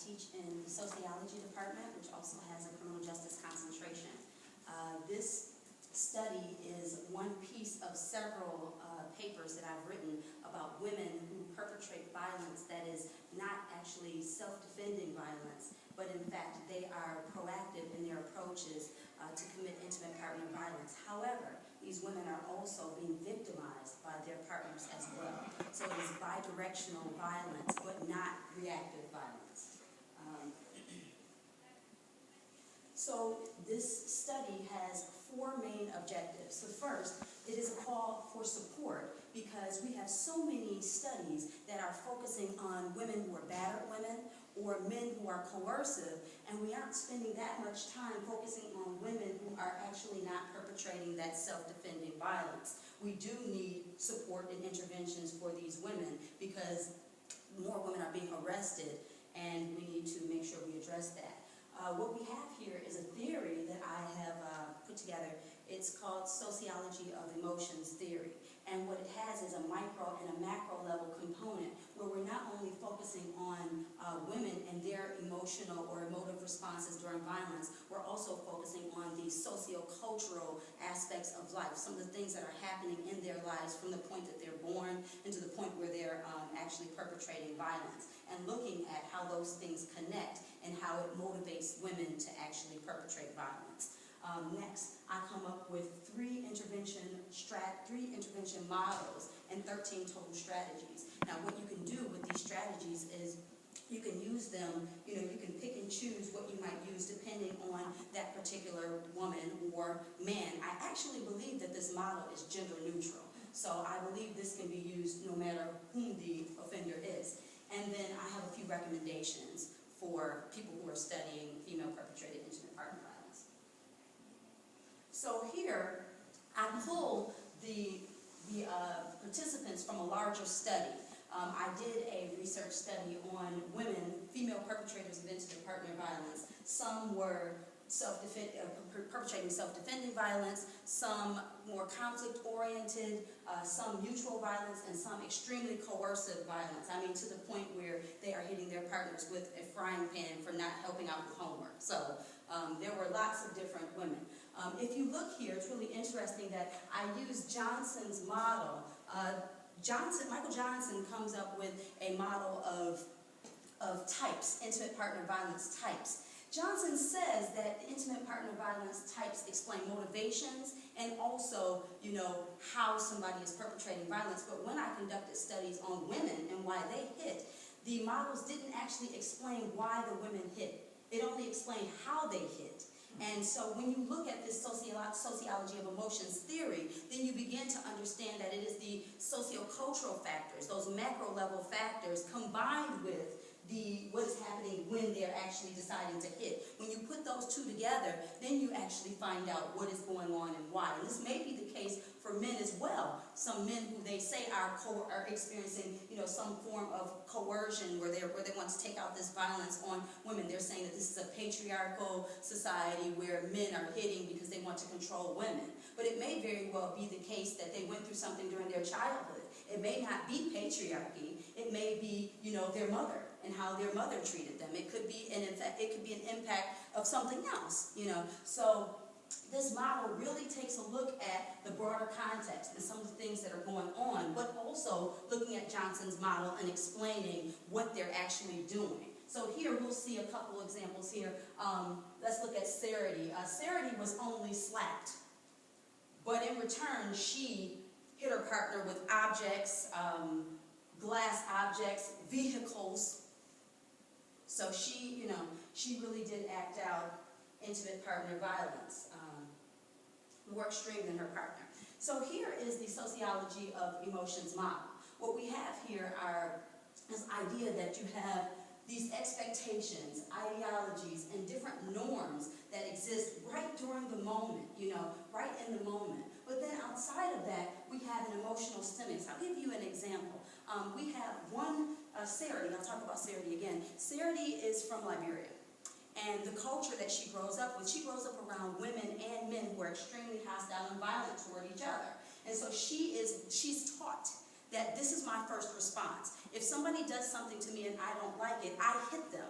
teach in the sociology department, which also has a criminal justice concentration. This study is one piece of several papers that I've written about women who perpetrate violence that is not actually self-defending violence, but in fact they are proactive in their approaches to commit intimate partner violence. However, these women are also being victimized by their partners as well. So it is bidirectional violence, but not reactive violence. So this study has 4 main objectives. The first, it is a call for support because we have so many studies that are focusing on women who are battered women or men who are coercive, and we aren't spending that much time focusing on women who are actually not perpetrating that self-defending violence. We do need support and interventions for these women because more women are being arrested, and we need to make sure we address that. What we have here is a theory that I have put together. It's called sociology of emotions theory. And what it has is a micro and a macro level component where we're not only focusing on women and their emotional or emotive responses during violence, we're also focusing on the socio-cultural aspects of life, some of the things that are happening in their lives from the point that they're born and to the point where they're actually perpetrating violence, and looking at how those things connect and how it motivates women to actually perpetrate violence. Next, I come up with 3 intervention models and 13 total strategies. Now, what you can do with these strategies is you can use them, you can pick and choose what you might use depending on that particular woman or man. I actually believe that this model is gender neutral. So I believe this can be used no matter whom the offender is. And then I have a few recommendations for people who are studying female-perpetrated intimate partner violence. So here, I pulled the participants from a larger study. I did a research study on women, female perpetrators of intimate partner violence. Some were perpetrating self-defending violence, some more conflict-oriented, some mutual violence, and some extremely coercive violence. I mean, to the point where they are hitting their partners with a frying pan for not helping out with homework. So there were lots of different women. If you look here, it's really interesting that I used Johnson's model. Michael Johnson comes up with a model of types, intimate partner violence types. Johnson says that intimate partner violence types explain motivations and also, how somebody is perpetrating violence. But when I conducted studies on women and why they hit, the models didn't actually explain why the women hit. It only explained how they hit. And so when you look at this sociology of emotions theory, then you begin to understand that it is the sociocultural factors, those macro level factors, combined with what is happening when they're actually deciding to hit. When you put those two together, then you actually find out what is going on and why. And this may be the case for men as well. Some men who they say are experiencing, some form of coercion where they want to take out this violence on women. They're saying that this is a patriarchal society where men are hitting because they want to control women. But it may very well be the case that they went through something during their childhood. It may not be patriarchy. It may be, their mother and how their mother treated them. It could be, it could be an impact of something else, So this model really takes a look at the broader context and some of the things that are going on, but also looking at Johnson's model and explaining what they're actually doing. So here we'll see a couple examples here. Let's look at Sarity. Sarity was only slapped, but in return she hit her partner with objects, glass objects, vehicles. So she really did act out intimate partner violence, more extreme than her partner. So here is the sociology of emotions model. What we have here are this idea that you have these expectations, ideologies, and different norms that exist right during the moment, right in the moment. But then outside of that, we have an emotional stimulus. I'll give you an example. We have one, Sarity, I'll talk about Sarity again. Sarity is from Liberia. And the culture that she grows up with, she grows up around women and men who are extremely hostile and violent toward each other. And so she's taught that this is my first response. If somebody does something to me and I don't like it, I hit them.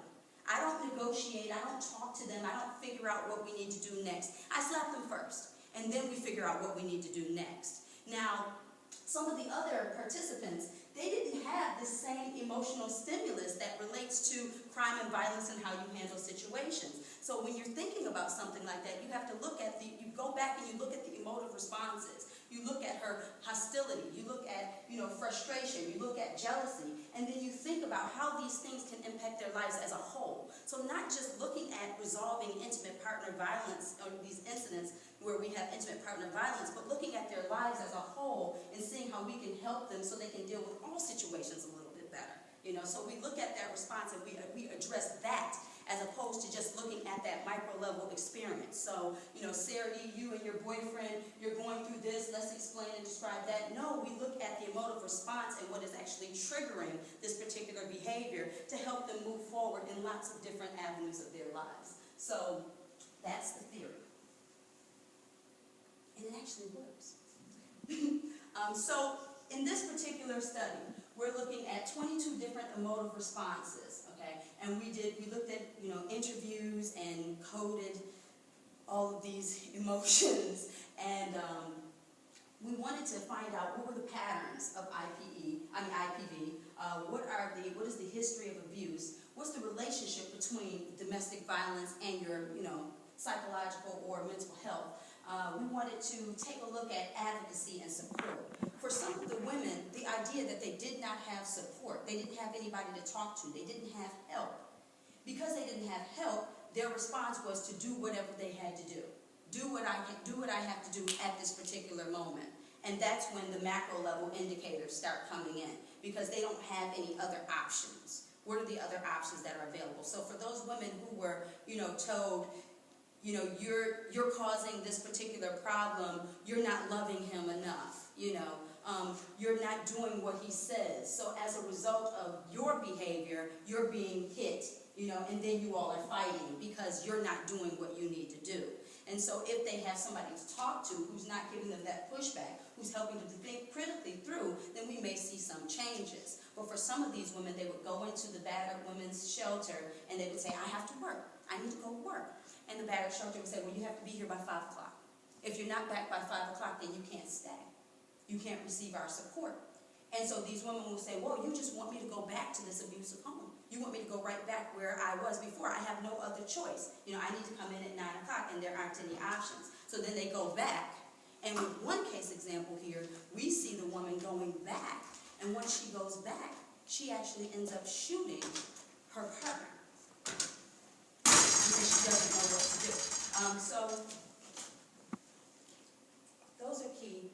I don't negotiate, I don't talk to them, I don't figure out what we need to do next. I slap them first, and then we figure out what we need to do next. Now, some of the other participants, they didn't have the same emotional stimulus that relates to crime and violence and how you handle situations. So when you're thinking about something like that, you have to look at you go back and you look at the emotive responses. You look at her hostility, you look at, frustration, you look at jealousy, and then you think about how these things can impact their lives as a whole. So not just looking at resolving intimate partner violence, or these incidents where we have intimate partner violence, but looking at their lives as a whole and seeing how we can help them so they can deal with all situations a little bit better. So we look at that response and we address that as opposed to just looking at that micro-level experience. So, Sarah, you and your boyfriend, you're going through this, let's explain and describe that. No, we look at the emotive response and what is actually triggering this particular behavior to help them move forward in lots of different avenues of their lives. So, that's the theory. And it actually works. So, in this particular study, we're looking at 22 different emotive responses, okay? And we looked at, interviews and coded all of these emotions, and we wanted to find out what were the patterns of IPV, what is the history of abuse, what's the relationship between domestic violence and your, psychological or mental health. We wanted to take a look at advocacy and support. For some of the women, the idea that they did not have support, they didn't have anybody to talk to, they didn't have help. Because they didn't have help, their response was to do whatever they had to do. Do what I have to do at this particular moment. And that's when the macro level indicators start coming in, because they don't have any other options. What are the other options that are available? So for those women who were, told, you're causing this particular problem, you're not loving him enough, you're not doing what he says. So as a result of your behavior, you're being hit, and then you all are fighting because you're not doing what you need to do. And so if they have somebody to talk to who's not giving them that pushback, who's helping them to think critically through, then we may see some changes. But for some of these women, they would go into the battered women's shelter and they would say, I have to work. I need to go work. And the battered shelter would say, well, you have to be here by 5 o'clock. If you're not back by 5 o'clock, then you can't stay. You can't receive our support. And so these women will say, well, you just want me to go back to this abusive home. You want me to go right back where I was before. I have no other choice. I need to come in at 9 o'clock and there aren't any options. So then they go back. And with one case example here, we see the woman going back. And once she goes back, she actually ends up shooting her partner because she doesn't know what to do. So those are key.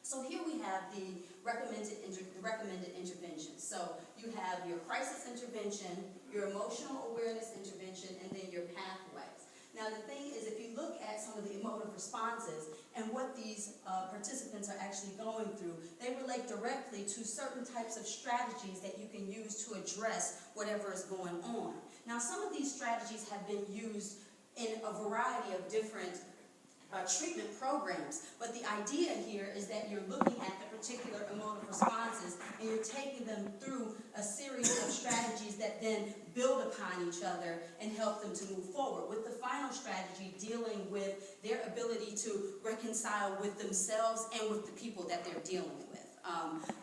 So here we have the recommended interventions. So you have your crisis intervention, your emotional awareness intervention, and then your pathways. Now the thing is, if you look at some of the emotive responses and what these participants are actually going through, they relate directly to certain types of strategies that you can use to address whatever is going on. Now some of these strategies have been used in a variety of different treatment programs, but the idea here is that you're looking at the particular emotive responses and you're taking them through a series of strategies that then build upon each other and help them to move forward, with the final strategy dealing with their ability to reconcile with themselves and with the people that they're dealing with.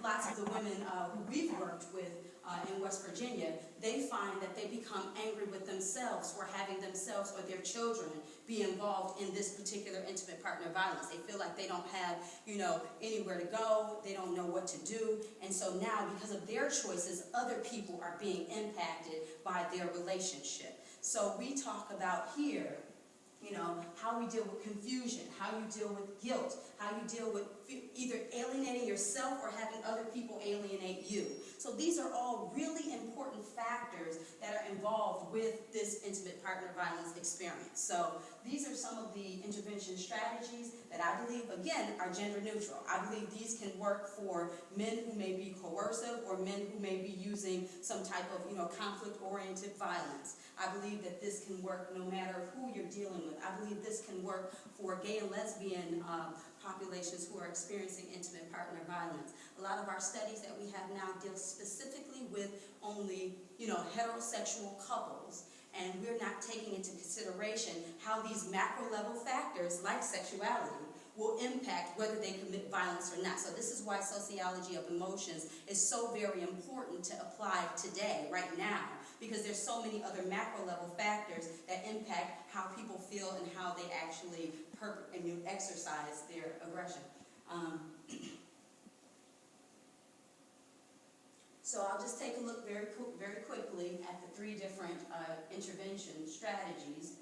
Lots of the women who we've worked with in West Virginia, they find that they become angry with themselves for having themselves or their children be involved in this particular intimate partner violence. They feel like they don't have, anywhere to go, they don't know what to do, and so now because of their choices, other people are being impacted by their relationship. So we talk about here, how we deal with confusion, how you deal with guilt, how you deal with either alienating yourself or having other people alienate you. So these are all really important factors that are involved with this intimate partner violence experience. So these are some of the intervention strategies that I believe, again, are gender neutral. I believe these can work for men who may be coercive or men who may be using some type of, conflict-oriented violence. I believe that this can work no matter who you're dealing with. I believe this can work for gay and lesbian populations who are experiencing intimate partner violence. A lot of our studies that we have now deal specifically with only, heterosexual couples. and we're not taking into consideration how these macro level factors like sexuality will impact whether they commit violence or not. So this is why sociology of emotions is so very important to apply today, right now, because there's so many other macro level factors that impact how people feel and how they actually exercise their aggression. So I'll just take a look very quickly at the three different intervention strategies.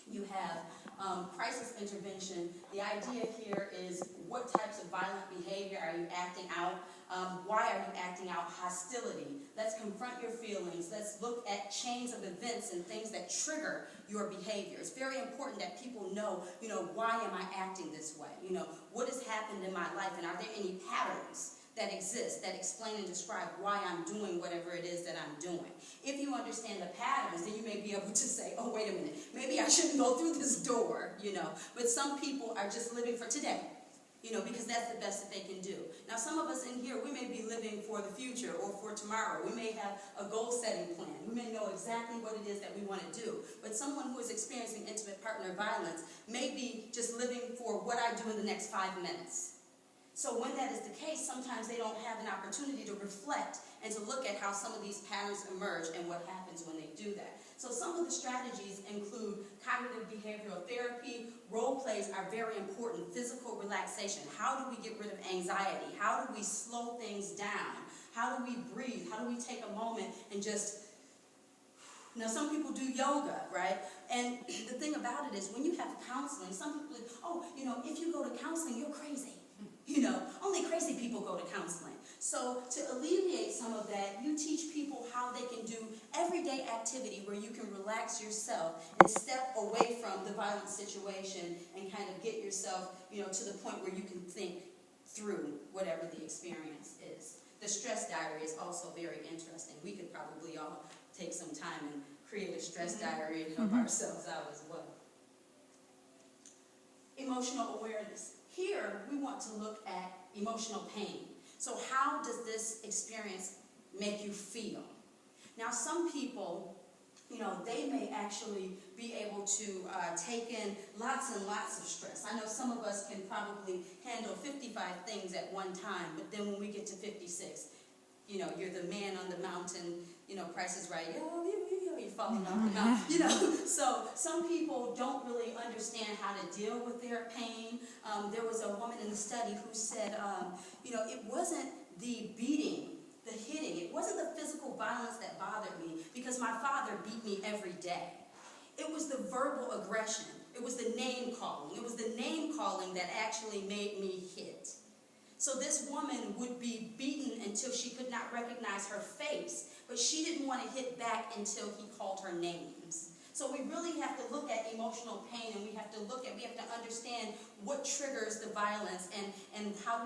You have crisis intervention. The idea here is what types of violent behavior are you acting out? Why are you acting out? Hostility. Let's confront your feelings. Let's look at chains of events and things that trigger your behavior. It's very important that people know, why am I acting this way? What has happened in my life, and are there any patterns that exist that explain and describe why I'm doing whatever it is that I'm doing. If you understand the patterns, then you may be able to say, oh, wait a minute, maybe I shouldn't go through this door, But some people are just living for today, because that's the best that they can do. Now, some of us in here, we may be living for the future or for tomorrow. We may have a goal-setting plan. We may know exactly what it is that we want to do. But someone who is experiencing intimate partner violence may be just living for what I do in the next 5 minutes. So when that is the case, sometimes they don't have an opportunity to reflect and to look at how some of these patterns emerge and what happens when they do that. So some of the strategies include cognitive behavioral therapy. Role plays are very important. Physical relaxation. How do we get rid of anxiety? How do we slow things down? How do we breathe? How do we take a moment and just... Now, some people do yoga, right? And the thing about it is when you have counseling, some people, if you go to counseling, you're crazy. Only crazy people go to counseling. So to alleviate some of that, you teach people how they can do everyday activity where you can relax yourself and step away from the violent situation and kind of get yourself, to the point where you can think through whatever the experience is. The stress diary is also very interesting. We could probably all take some time and create a stress diary and help ourselves out as well. Emotional awareness. Here, we want to look at emotional pain. So how does this experience make you feel? Now, some people, they may actually be able to take in lots and lots of stress. I know some of us can probably handle 55 things at one time, but then when we get to 56, you're the man on the mountain, Price is Right, you're falling off the mountain, So some people don't really understand how to deal with their pain. There was a woman in the study who said, it wasn't the beating, the hitting, it wasn't the physical violence that bothered me because my father beat me every day. It was the verbal aggression. It was the name calling. It was the name calling that actually made me hit. So this woman would be beaten until she could not recognize her face, but she didn't want to hit back until he called her names. So we really have to look at emotional pain, and we have to understand what triggers the violence and how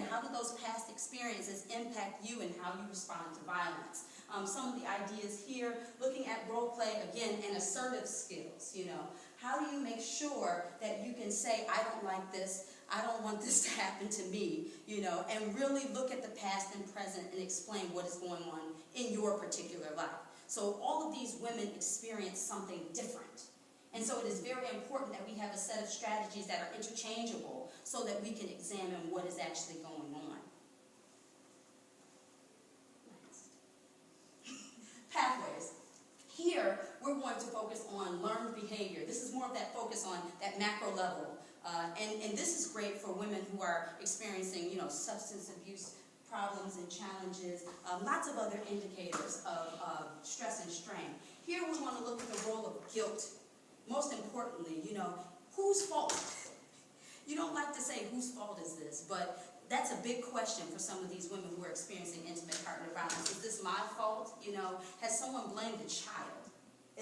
how do those past experiences impact you and how you respond to violence. Some of the ideas here, looking at role play, again, and assertive skills, How do you make sure that you can say, I don't like this, I don't want this to happen to me, and really look at the past and present and explain what is going on in your particular life. So all of these women experience something different. And so it is very important that we have a set of strategies that are interchangeable so that we can examine what is actually going on. Pathways. Here, we're going to focus on learned behavior. This is more of that focus on that macro level. And this is great for women who are experiencing, substance abuse problems and challenges, lots of other indicators of stress and strain. Here we want to look at the role of guilt. Most importantly, whose fault? You don't like to say whose fault is this, but that's a big question for some of these women who are experiencing intimate partner violence. Is this my fault? Has someone blamed the child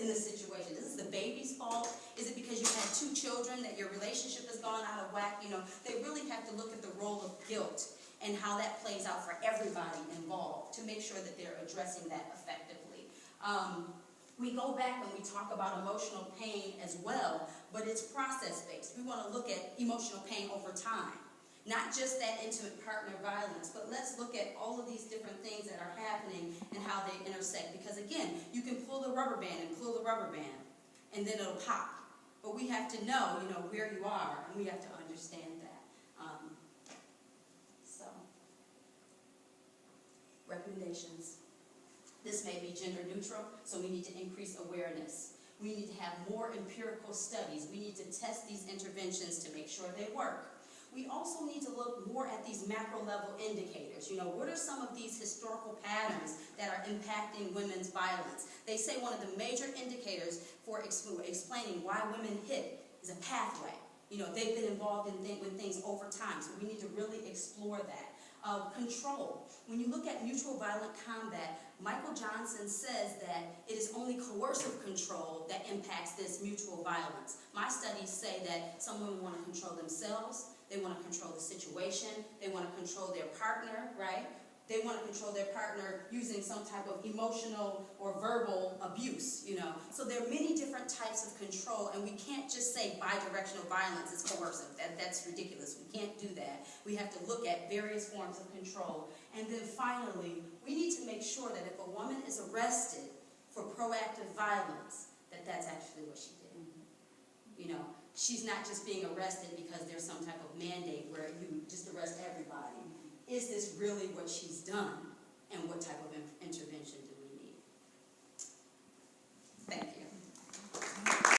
in this situation? Is this the baby's fault? Is it because you had 2 children that your relationship has gone out of whack? They really have to look at the role of guilt and how that plays out for everybody involved to make sure that they're addressing that effectively. We go back and we talk about emotional pain as well, but it's process-based. We want to look at emotional pain over time. Not just that intimate partner violence, but let's look at all of these different things that are happening and how they intersect. Because again, you can pull the rubber band and pull the rubber band, and then it'll pop. But we have to know, where you are, and we have to understand that. So, recommendations. This may be gender neutral, so we need to increase awareness. We need to have more empirical studies. We need to test these interventions to make sure they work. We also need to look more at these macro level indicators. What are some of these historical patterns that are impacting women's violence? They say one of the major indicators for explaining why women hit is a pathway. They've been involved with things over time, so we need to really explore that. Control. When you look at mutual violent combat, Michael Johnson says that it is only coercive control that impacts this mutual violence. My studies say that some women want to control themselves, they want to control the situation, they want to control their partner, right? They want to control their partner using some type of emotional or verbal abuse, So there are many different types of control, and we can't just say bidirectional violence is coercive. That's ridiculous. We can't do that. We have to look at various forms of control. And then finally, we need to make sure that if a woman is arrested for proactive violence, that's actually what she did. She's not just being arrested because there's some type of mandate where you just arrest everybody. Is this really what she's done, and what type of intervention do